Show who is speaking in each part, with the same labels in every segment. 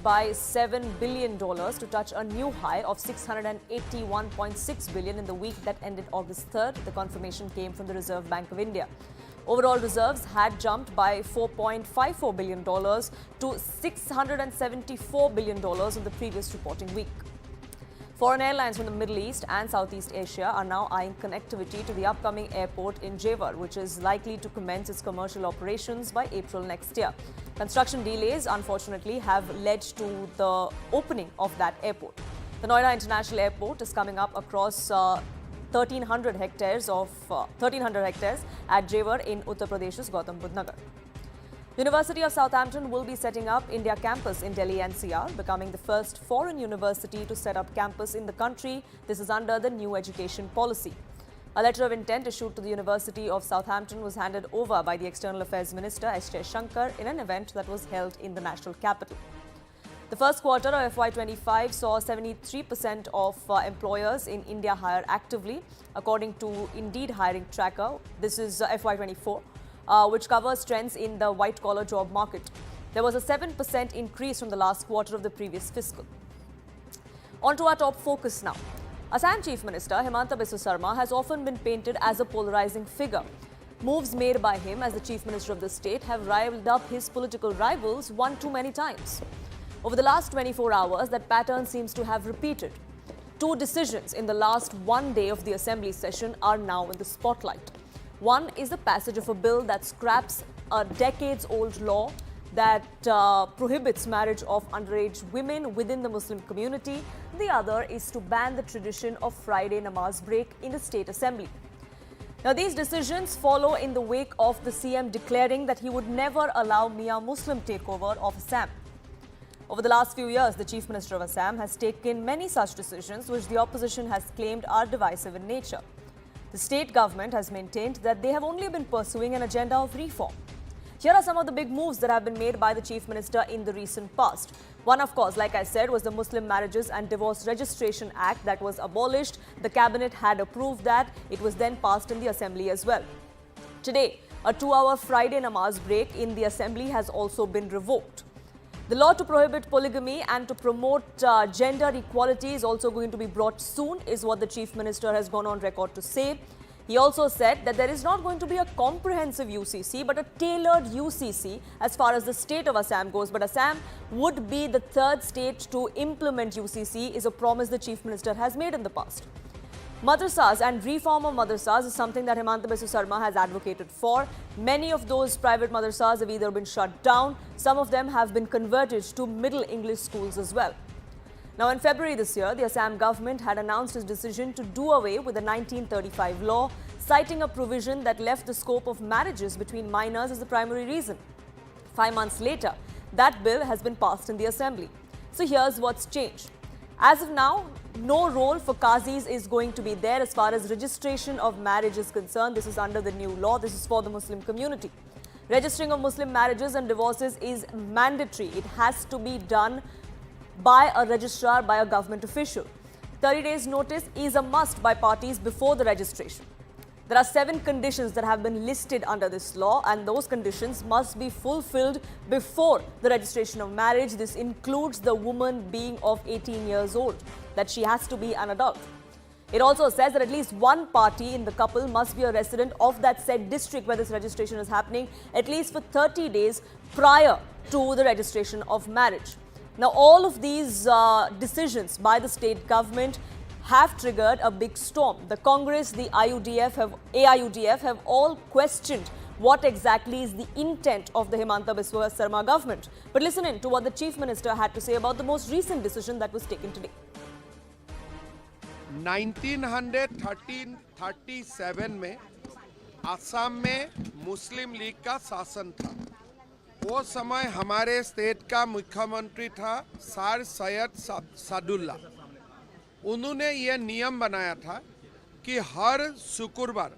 Speaker 1: by $7 billion to touch a new high of $681.6 billion in the week that ended August 3rd. The confirmation came from the Reserve Bank of India. Overall reserves had jumped by $4.54 billion to $674 billion in the previous reporting week. Foreign airlines from the Middle East and Southeast Asia are now eyeing connectivity to the upcoming airport in Jewar, which is likely to commence its commercial operations by April next year. Construction delays, unfortunately, have led to the opening of that airport. The Noida International Airport is coming up across 1,300 hectares at Jewar in Uttar Pradesh's Gautam Budh Nagar. University of Southampton will be setting up India campus in Delhi NCR, becoming the first foreign university to set up campus in the country. This is under the new education policy. A letter of intent issued to the University of Southampton was handed over by the External Affairs Minister S. Shankar in an event that was held in the national capital. The first quarter of FY25 saw 73% of employers in India hire actively, according to Indeed Hiring Tracker. This is FY24. Which covers trends in the white-collar job market. There was a 7% increase from the last quarter of the previous fiscal. On to our top focus now. Assam Chief Minister Himanta Biswa Sarma has often been painted as a polarizing figure. Moves made by him as the Chief Minister of the state have riled up his political rivals one too many times. Over the last 24 hours, that pattern seems to have repeated. Two decisions in the last one day of the Assembly session are now in the spotlight. One is the passage of a bill that scraps a decades-old law that prohibits marriage of underage women within the Muslim community. The other is to ban the tradition of Friday Namaz break in the State Assembly. Now, these decisions follow in the wake of the CM declaring that he would never allow Mia Muslim takeover of Assam. Over the last few years, the Chief Minister of Assam has taken many such decisions which the opposition has claimed are divisive in nature. The state government has maintained that they have only been pursuing an agenda of reform. Here are some of the big moves that have been made by the Chief Minister in the recent past. One, of course, like I said, was the Muslim Marriages and Divorce Registration Act that was abolished. The cabinet had approved that. It was then passed in the Assembly as well. Today, a 2-hour Friday Namaz break in the Assembly has also been revoked. The law to prohibit polygamy and to promote gender equality is also going to be brought soon, is what the Chief Minister has gone on record to say. He also said that there is not going to be a comprehensive UCC, but a tailored UCC as far as the state of Assam goes. But Assam would be the third state to implement UCC, is a promise the Chief Minister has made in the past. Madrasas and reform of madrasas is something that Himanta Biswa Sarma has advocated for. Many of those private madrasas have either been shut down. Some of them have been converted to Middle English schools as well. Now, in February this year, the Assam government had announced its decision to do away with the 1935 law, citing a provision that left the scope of marriages between minors as the primary reason. 5 months later, that bill has been passed in the Assembly. So here's what's changed. As of now, no role for Qazis is going to be there as far as registration of marriage is concerned. This is under the new law. This is for the Muslim community. Registering of Muslim marriages and divorces is mandatory. It has to be done by a registrar, by a government official. 30 days notice is a must by parties before the registration. There are 7 conditions that have been listed under this law, and those conditions must be fulfilled before the registration of marriage. This includes the woman being of 18 years old, that she has to be an adult. It also says that at least one party in the couple must be a resident of that said district where this registration is happening, at least for 30 days prior to the registration of marriage. Now, all of these decisions by the state government have triggered a big storm. The Congress, the AIUDF have all questioned what exactly is the intent of the Himanta Biswa Sarma government. But listen in to what the Chief Minister had to say about the most recent decision that was taken today.
Speaker 2: 1937 में असम में मुस्लिम league का शासन था। वो समय हमारे state का मुख्यमंत्री था सर सैयद सादुल्ला। उन्होंने ये नियम बनाया था कि हर शुक्रवार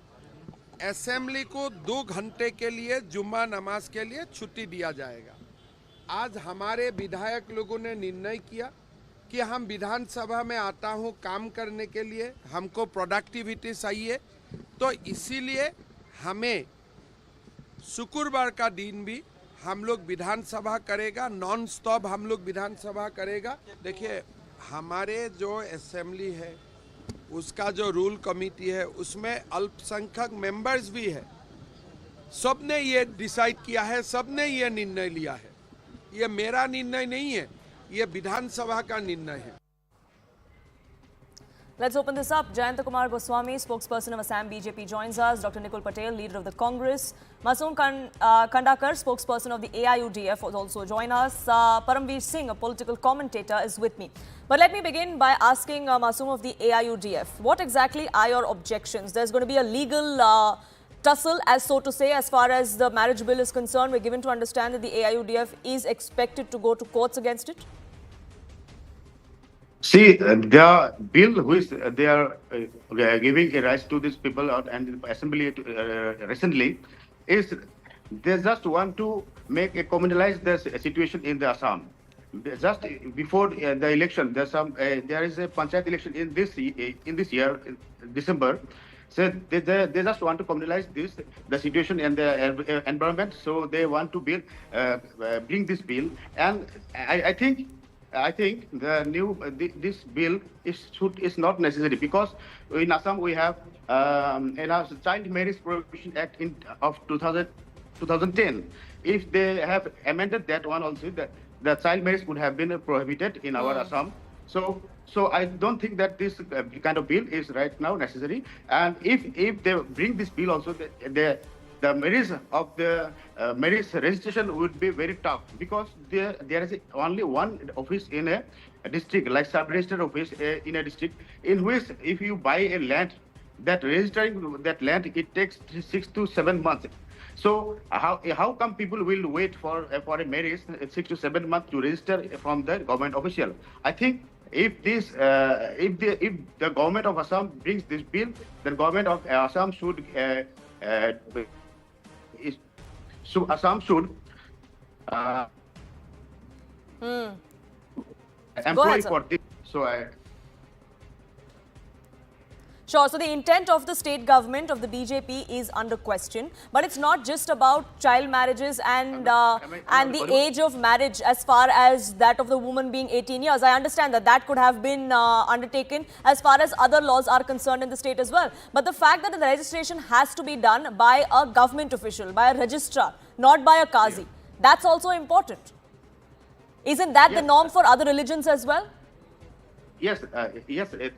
Speaker 2: असेंबली को 2 घंटे के लिए जुम्मा नमाज के लिए छुट्टी दिया जाएगा। आज हमारे विधायक लोगों ने निर्णय किया कि हम विधानसभा में आता हूँ काम करने के लिए, हमको प्रोडक्टिविटी चाहिए, तो इसीलिए हमें शुक्रवार का दिन भी हम लोग विधानसभा करेगा, नॉन स्टॉप हम लोग विधानसभा करेगा। देखिए हमारे जो असेंबली है उसका जो रूल कमेटी है उसमें अल्पसंख्यक मेंबर्स भी है। सबने ये डिसाइड किया है, सबने ये निर्णय लिया है। ये मेरा निर्णय नहीं है, ये विधानसभा का निर्णय है।
Speaker 1: Let's open this up. Jayanta Kumar Goswami, spokesperson of Assam BJP, joins us. Dr. Nikul Patel, leader of the Congress. Masoom Kandakar, spokesperson of the AIUDF, will also join us. Paramveer Singh, a political commentator, is with me. But let me begin by asking Masoom of the AIUDF, what exactly are your objections? There's going to be a legal tussle, as so to say, as far as the marriage bill is concerned. We're given to understand that the AIUDF is expected to go to courts against it.
Speaker 3: See, the bill which they are giving a rights to these people out and assembly recently is they just want to make a communalize the situation in the Assam. Just before the election, there is a panchayat election in this year, December. So they just want to communalize the situation and the environment. So they want to bring this bill, and I think this bill is not necessary, because in Assam we have Child Marriage Prohibition Act of 2010. If they have amended that one also, the child marriage would have been prohibited in our Assam. So I don't think that this kind of bill is right now necessary. And if they bring this bill also, the marriage of the marriage registration would be very tough, because there is only one office in a district, like sub-register office in a district, in which if you buy a land, that registering that land, it takes 6 to 7 months. So how come people will wait for a marriage 6 to 7 months to register from the government official? I think if the government of Assam brings this bill, then government of Assam should employ for this.
Speaker 1: Sure. So the intent of the state government of the BJP is under question, but it's not just about child marriages and the age of marriage as far as that of the woman being 18 years. I understand that could have been undertaken as far as other laws are concerned in the state as well. But the fact that the registration has to be done by a government official, by a registrar, not by a qazi, that's also important. Isn't that the norm for other religions as well?
Speaker 3: Yes, it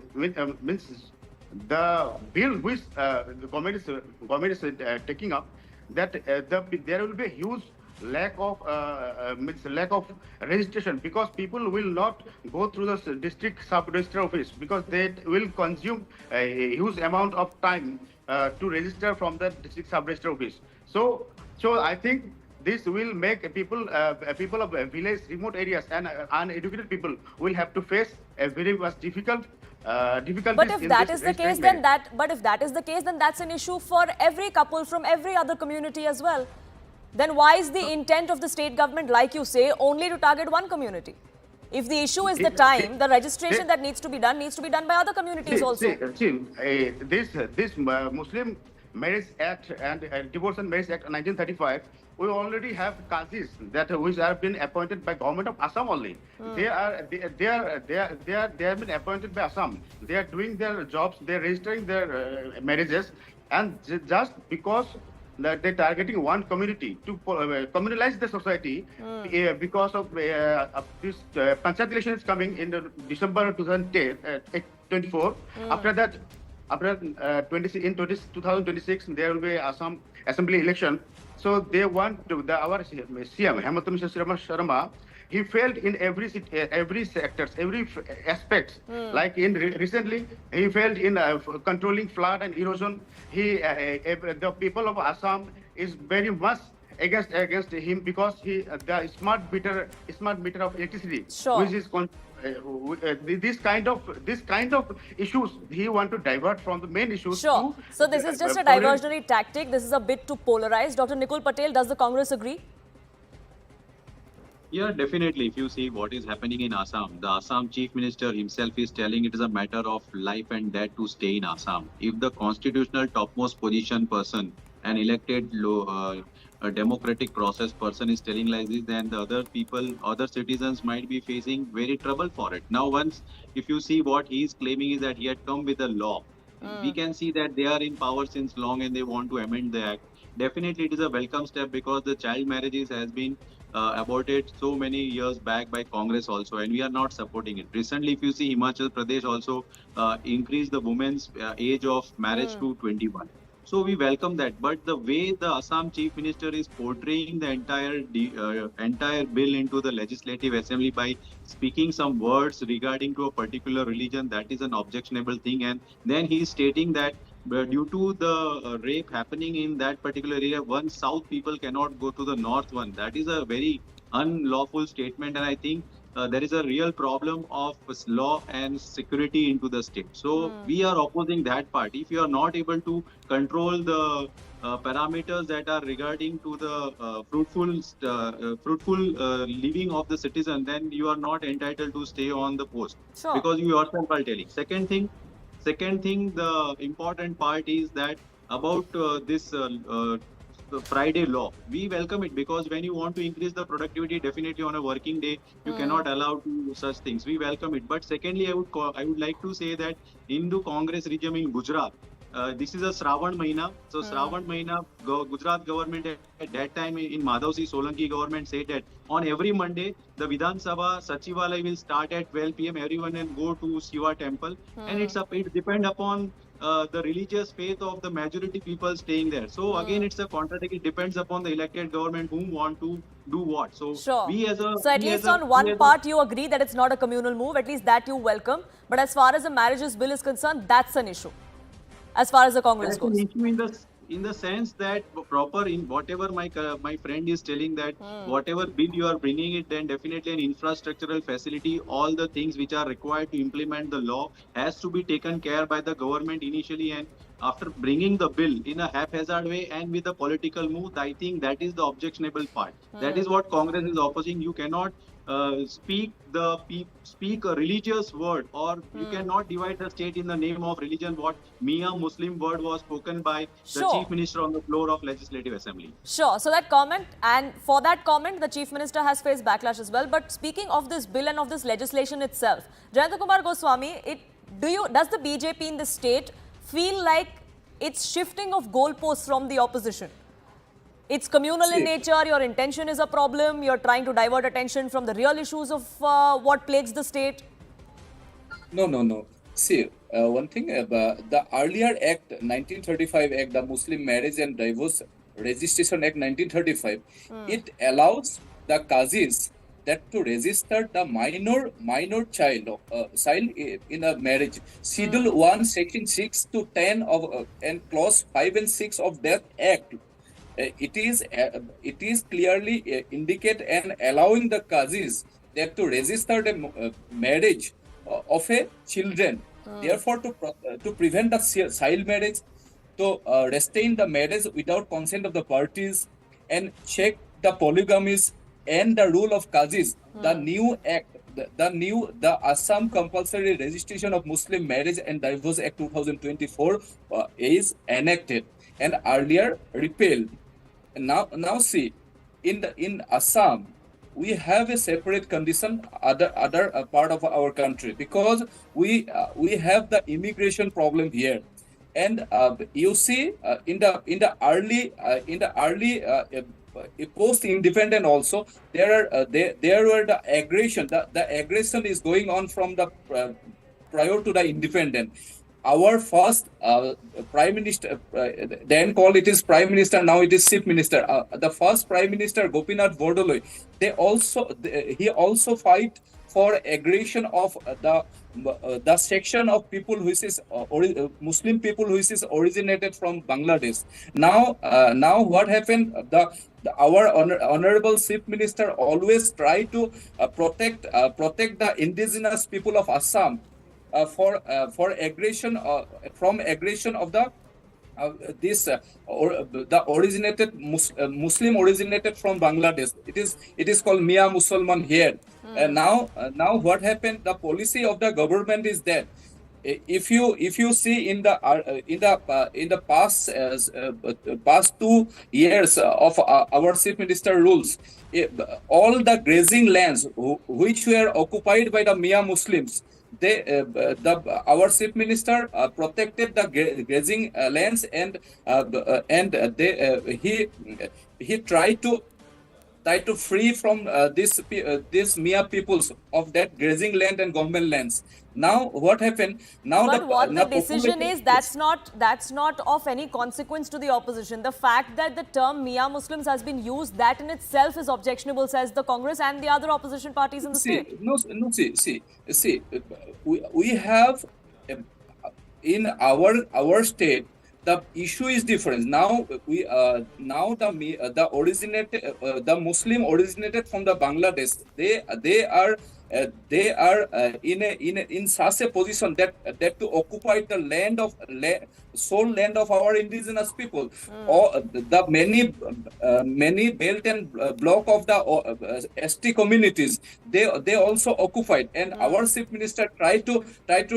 Speaker 3: means the bill which the government is taking up, that there will be a huge lack of registration, because people will not go through the district sub-register office, because they will consume a huge amount of time to register from the district sub-register office. So I think this will make people of village, remote areas, and uneducated people will have to face a very much difficulties.
Speaker 1: But if that is the case, then that's an issue for every couple from every other community as well. Then why is the intent of the state government, like you say, only to target one community? If the issue is the time, the registration that needs to be done by other communities also.
Speaker 3: This Muslim Marriage Act and Divorce and Marriage Act 1935, we already have qazis which have been appointed by government of Assam only. They have been appointed by Assam. They are doing their jobs. They are registering their marriages, and just because they're targeting one community to communalize the society, because of this panchayat election is coming in December 2024. After that, in 2026, there will be Assam assembly election. So they want to, our CM, Himanta Sarma, he failed in every sectors, every aspects. Like recently, he failed in controlling flood and erosion. The people of Assam is very much against him, because the smart meter of electricity, which is this kind of issues he want to divert from the main issues.
Speaker 1: Sure. So this is just a diversionary tactic. This is a bit too polarized. Dr. Nikul Patel, does the Congress agree?
Speaker 4: Yeah, definitely. If you see what is happening in Assam, the Assam Chief Minister himself is telling it is a matter of life and death to stay in Assam. If the constitutional topmost position person, an elected a democratic process person is telling like this, then the other people, other citizens might be facing very trouble for it. Now, once if you see what he is claiming is that he had come with a law, we can see that they are in power since long and they want to amend the act. Definitely, it is a welcome step because the child marriages has been aborted so many years back by Congress also, and we are not supporting it. Recently, if you see Himachal Pradesh also increased the women's age of marriage to 21. So we welcome that. But the way the Assam Chief Minister is portraying the entire bill into the Legislative Assembly by speaking some words regarding to a particular religion, that is an objectionable thing. And then he is stating that due to the rape happening in that particular area, one South people cannot go to the North one. That is a very unlawful statement, and I think there is a real problem of law and security into the state. So we are opposing that part. If you are not able to control the parameters that are regarding to the fruitful living of the citizen, then you are not entitled to stay on the post
Speaker 1: Sure.
Speaker 4: because you yourself are telling. Second thing, the important part is that about this the Friday law. We welcome it because when you want to increase the productivity, definitely on a working day, you cannot allow to such things. We welcome it. But secondly, I would like to say that Hindu Congress regime in Gujarat, this is a Shravan Mahina. So Shravan Mahina, Gujarat government at that time in Madhavsi Solanki government said that on every Monday, the Vidhan Sabha Sachivalaya will start at 12 p.m. Everyone can go to Shiva temple, and it depends upon the religious faith of the majority people staying there. So again, it's a contradiction. It depends upon the elected government whom want to do what. So
Speaker 1: Sure.
Speaker 4: we as a
Speaker 1: So at least on one part you agree that it's not a communal move, at least that you welcome. But as far as the marriages bill is concerned, that's an issue as far as the Congress
Speaker 4: That's an
Speaker 1: goes.
Speaker 4: issue in the sense that proper in whatever my friend is telling that whatever bill you are bringing it, then definitely an infrastructural facility, all the things which are required to implement the law has to be taken care by the government initially, and after bringing the bill in a haphazard way and with a political move, I think that is the objectionable part. That is what Congress is opposing. You cannot speak a religious word, or you cannot divide the state in the name of religion. What Mia Muslim word was spoken by the
Speaker 1: Sure.
Speaker 4: Chief Minister on the floor of Legislative Assembly.
Speaker 1: Sure. So that comment, and for that comment, the Chief Minister has faced backlash as well. But speaking of this bill and of this legislation itself, Jayanta Kumar Goswami, does the BJP in the state feel like it's shifting of goalposts from the opposition? It's communal in nature, your intention is a problem, you're trying to divert attention from the real issues of what plagues the state?
Speaker 5: No. See, one thing about the earlier Act, 1935 Act, the Muslim Marriage and Divorce Registration Act 1935, it allows the Qazis that to register the minor child in a marriage. Schedule 1, Section 6 to 10 of and Clause 5 and 6 of that Act. It is clearly indicate and allowing the Qazis that to register the marriage of a children. Therefore, to prevent the child marriage, to restrain the marriage without consent of the parties, and check the polygamies and the rule of Qazis. The new act, the Assam Compulsory Registration of Muslim Marriage and Divorce Act 2024 is enacted and earlier repealed. Now see, in Assam, we have a separate condition other part of our country, because we have the immigration problem here, and you see in the early post independent also there were the aggression. The aggression is going on from the prior to the independent. Our first prime minister, then called it is prime minister, now it is chief minister. The first prime minister Gopinath Bordoloi, he also fight for aggression of the section of people who is Muslim people who is originated from Bangladesh. Now what happened? Our honorable chief minister always try to protect the indigenous people of Assam for aggression from aggression of the originated Muslim originated from Bangladesh. It is called Mia Musalman here. And now what happened? The policy of the government is that if you see in the past 2 years of our chief minister rules, all the grazing lands which were occupied by the Mia Muslims, our chief minister protected the grazing lands, and he tried to free from these Mia peoples of that grazing land and government lands. Now what happened? Now
Speaker 1: But what the decision
Speaker 5: population
Speaker 1: is, that's not of any consequence to the opposition. The fact that the term Mia Muslims has been used, that in itself is objectionable, says the Congress and the other opposition parties in the state.
Speaker 5: See, we have in our state, the issue is different. Now the Muslim originated from the Bangladesh. They are in such a position that to occupy the sole land of our indigenous people, or the many belt and block of the ST communities, they also occupied, and our chief minister tried to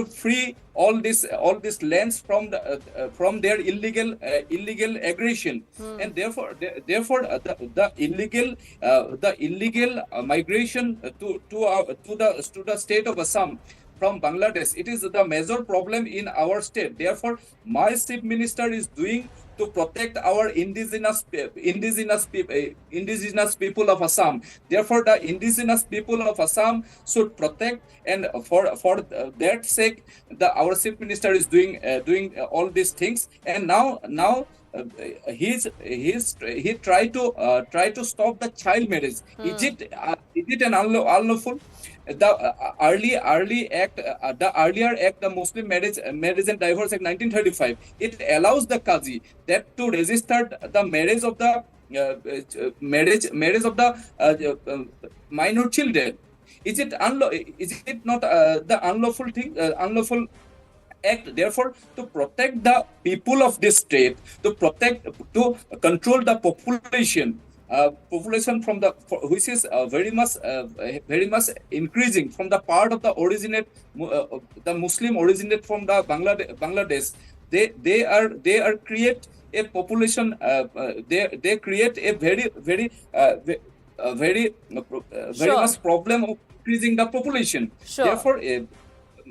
Speaker 5: free all these lands from their illegal aggression, and therefore the illegal migration to the state of Assam from Bangladesh, it is the major problem in our state. Therefore, my chief minister is doing to protect our indigenous people of Assam. Therefore, the indigenous people of Assam should protect, and for that sake, our chief minister is doing all these things. And now he tried to stop the child marriage. Is it an unlawful? The earlier act, the Muslim Marriage and Divorce Act 1935, it allows the Qazi that to register the marriage of the minor children. Is it not the unlawful thing? Unlawful act? Therefore, to protect the people of this state, to control the population from which is very much increasing from the part of the Muslim originate from the Bangladesh. They are create a population. They create a very much problem of increasing the population.
Speaker 1: Sure.
Speaker 5: Therefore,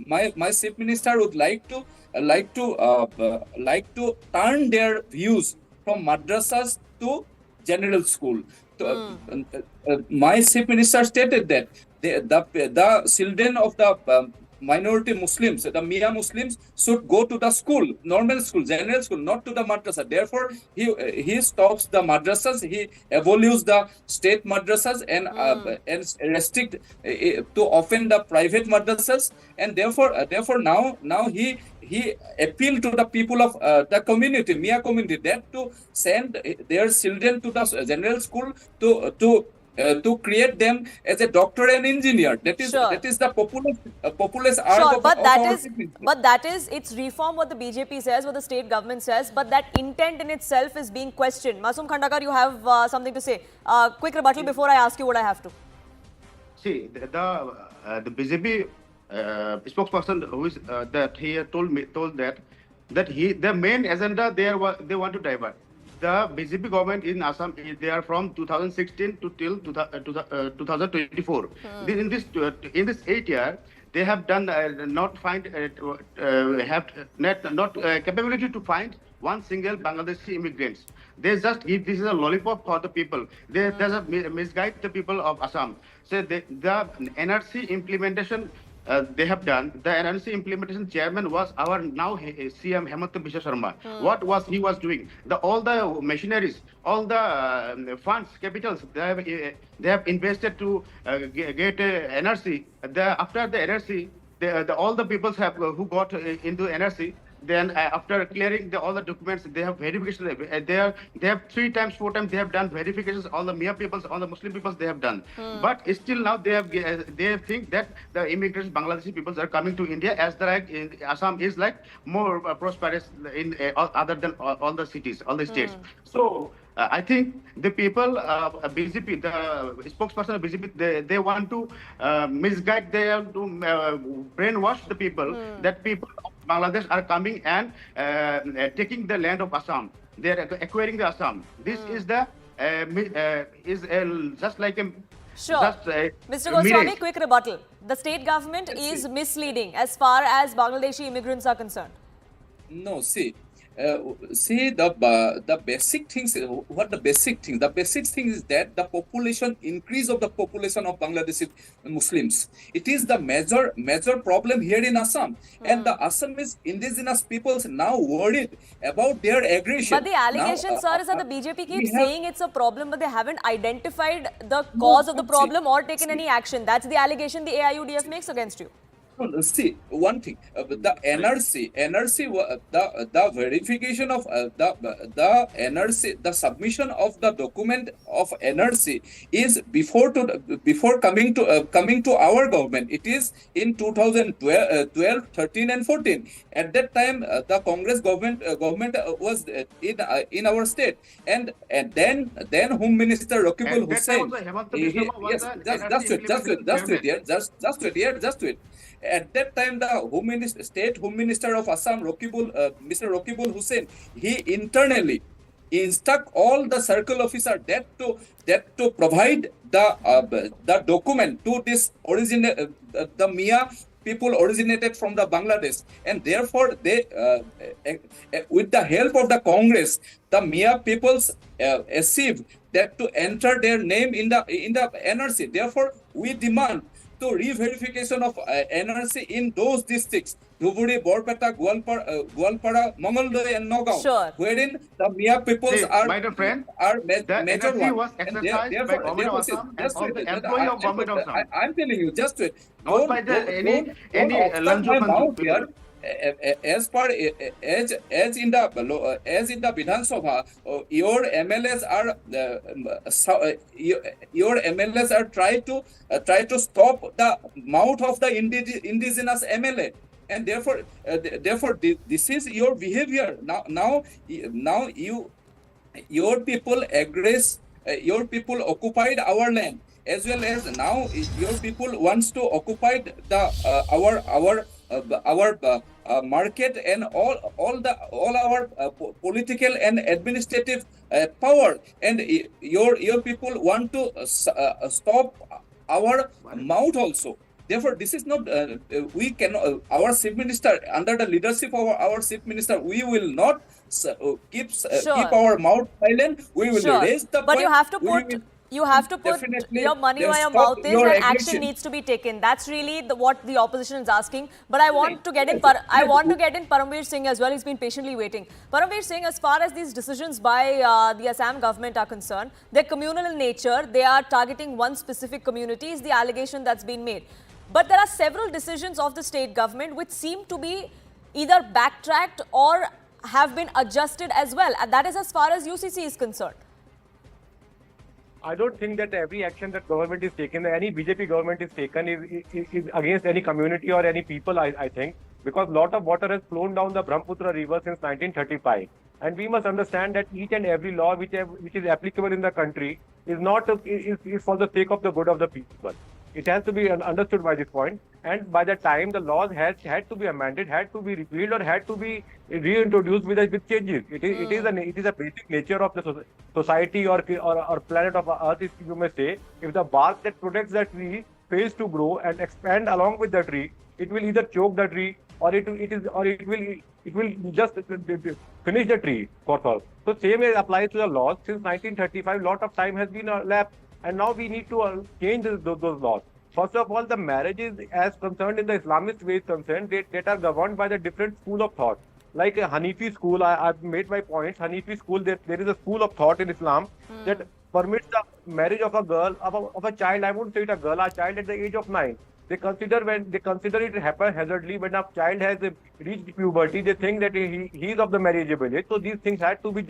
Speaker 5: my chief minister would like to turn their views from madrasas to general school. My chief minister stated that the children of the minority Muslims, the Mia Muslims, should go to the school, normal school, general school, not to the madrasa. Therefore, he stops the madrasas, he evolves the state madrasas, and restrict to offend the private madrasas, and therefore now he appealed to the people of the community, Mia community, that to send their children to the general school to create them as a doctor and engineer. That is the populist arc of
Speaker 1: that is its reform, what the BJP says, what the state government says, but that intent in itself is being questioned. Masum Khandakar, you have something to say. Quick rebuttal before I ask you what I have to.
Speaker 3: See, the BJP spokesperson who is that he told that the main agenda they want to divert. The BJP government in Assam, they are from 2016 to till 2024. In this 8 year, they have done not capability to find one single Bangladeshi immigrants. They just give this is a lollipop for the people. They just misguide the people of Assam. So the NRC implementation. They have done. The NRC implementation chairman was our now CM Himanta Biswa. What was he doing? All the machineries, all the funds, capitals they have invested to get NRC. After the NRC, all the peoples who got into NRC. Then after clearing all the documents, they have verification. They have 3 times, 4 times they have done verifications. All the Mia peoples, all the Muslim peoples they have done. But still now they think that the immigrants, Bangladeshi peoples are coming to India as Assam is like more prosperous in other than all the cities, all the states. So I think the people, BJP, the spokesperson of BJP, they want to misguide, they have to brainwash the people that people of Bangladesh are coming and taking the land of Assam. They are acquiring the Assam. This is the just like a
Speaker 1: Sure.
Speaker 3: just
Speaker 1: Mr. Goswami,
Speaker 3: mirage.
Speaker 1: quick rebuttal. The state government is misleading as far as Bangladeshi immigrants are concerned.
Speaker 5: No, see the basic things. What the basic thing? The basic thing is that the population increase of the population of Bangladeshi Muslims. It is the major problem here in Assam, and the Assamese indigenous peoples now worried about their aggression.
Speaker 1: But the allegation,
Speaker 5: Now,
Speaker 1: sir, is that the BJP keeps
Speaker 5: we have-
Speaker 1: saying it's a problem, but they haven't identified the cause of the problem or taken any action. That's the allegation the AIUDF makes against you.
Speaker 5: No, see, one thing, the the verification of the NRC, the submission of the document of NRC is before coming to our government. It is in 2012, 13 and 14. At that time, the Congress government was in our state, and then Home Minister Rakibul Hussain. Just wait. At that time, the State Home Minister of Assam, Mr. Rakibul Hussain, he internally instruct all the circle officer that to provide the document to this the Mia people originated from the Bangladesh, and therefore they with the help of the Congress, the Mia peoples achieved that to enter their name in the NRC. Therefore, we demand to re-verification of NRC in those districts, Dhuburi, Borpeta, Gwalpara, Mongoldoy, and Nagaon,
Speaker 1: Sure.
Speaker 5: wherein the Mia peoples are
Speaker 3: my dear friend,
Speaker 5: the
Speaker 3: NRC
Speaker 5: major one.
Speaker 3: was exercised by government of Assam and all the employee of government of Assam.
Speaker 5: I'm telling you, just wait.
Speaker 3: Not by any
Speaker 5: Mouth here. As in the Vidhan Sabha, your MLAs are try to stop the mouth of the indigenous MLA, and therefore this is your behavior. Now your people your people occupied our land, as well as now your people wants to occupy our market and all our political and administrative power, and your people want to stop our mouth also. Therefore, this is not we cannot. Our chief minister, under the leadership of our chief minister, we will not keep our mouth silent. We will raise the
Speaker 1: but
Speaker 5: point.
Speaker 1: you have to put your money where your mouth is, and action
Speaker 5: aggression.
Speaker 1: needs to be taken. That's really what the opposition is asking. But I want to get in Paramveer Singh as well. He's been patiently waiting. Paramveer Singh, as far as these decisions by the Assam government are concerned, they're communal in nature. They are targeting one specific community, is the allegation that's been made. But there are several decisions of the state government which seem to be either backtracked or have been adjusted as well. And that is as far as UCC is concerned.
Speaker 6: I don't think that every action that government is taken, any BJP government is taken, is against any community or any people, I think, because a lot of water has flown down the Brahmaputra river since 1935. And we must understand that each and every law which is applicable in the country is for the sake of the good of the people. It has to be understood by this point, and by the time the laws had to be amended, had to be repealed, or had to be reintroduced with changes. It is a basic nature of the society or planet of Earth, if you may say. If the bark that protects the tree fails to grow and expand along with the tree, it will either choke the tree or it will just finish the tree for all. So same applies to the laws. Since 1935, lot of time has been elapsed. And now we need to change those laws. First of all, the marriages as concerned in the Islamist way is concerned, that are governed by the different school of thought. Like a Hanifi school, I've made my points. Hanifi school, there is a school of thought in Islam that permits the marriage of a girl, of a child. I won't say it a girl, a child at the age of 9. They consider it haphazardly when a child has reached puberty, they think that he is of the marriageable age. So these things had to be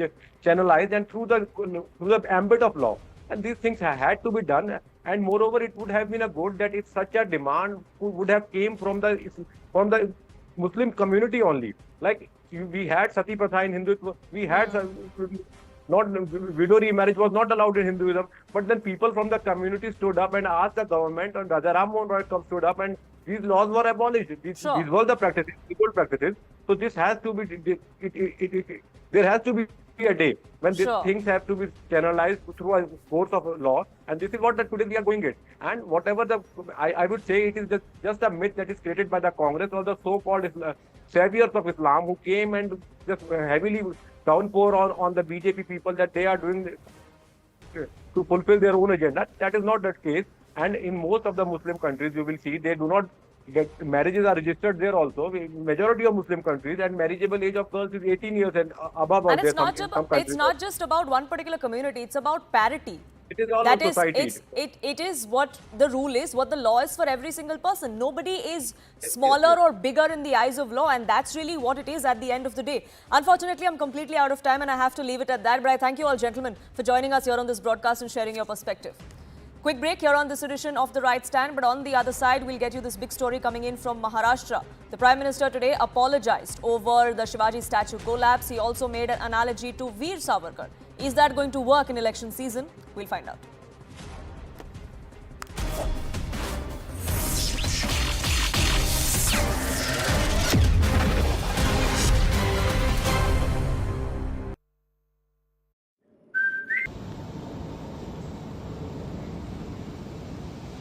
Speaker 6: channelized and through the ambit of law. And these things had to be done, and moreover, it would have been a good that if such a demand would have came from the Muslim community only. Like we had Sati Pratha in Hindutva, we had not widow remarriage was not allowed in Hinduism. But then people from the community stood up and asked the government, and Raja Ram Mohan Roy stood up, and these laws were abolished. These were the practices, legal practices. So this has to be, there has to be a day when these things have to be channelized through a course of law, and this is what today we are going it. And whatever I would say, it is just a myth that is created by the Congress or the so-called saviors of Islam who came and just heavily downpour on the BJP people that they are doing to fulfill their own agenda. That is not the case. And in most of the Muslim countries, you will see they do not get marriages are registered there also. Majority of Muslim countries, and marriageable age of girls is 18 years and above.
Speaker 1: And it's not just about one particular community. It's about parity.
Speaker 6: It is all of society.
Speaker 1: It is what the rule is, what the law is for every single person. Nobody is smaller or bigger in the eyes of law, and that's really what it is at the end of the day. Unfortunately, I'm completely out of time and I have to leave it at that, but I thank you all gentlemen for joining us here on this broadcast and sharing your perspective. Quick break here on this edition of The Right Stand, but on the other side, we'll get you this big story coming in from Maharashtra. The Prime Minister today apologized over the Shivaji statue collapse. He also made an analogy to Veer Savarkar. Is that going to work in election season? We'll find out.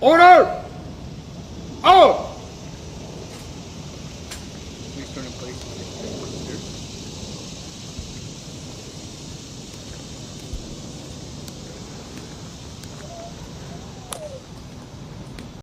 Speaker 7: Order!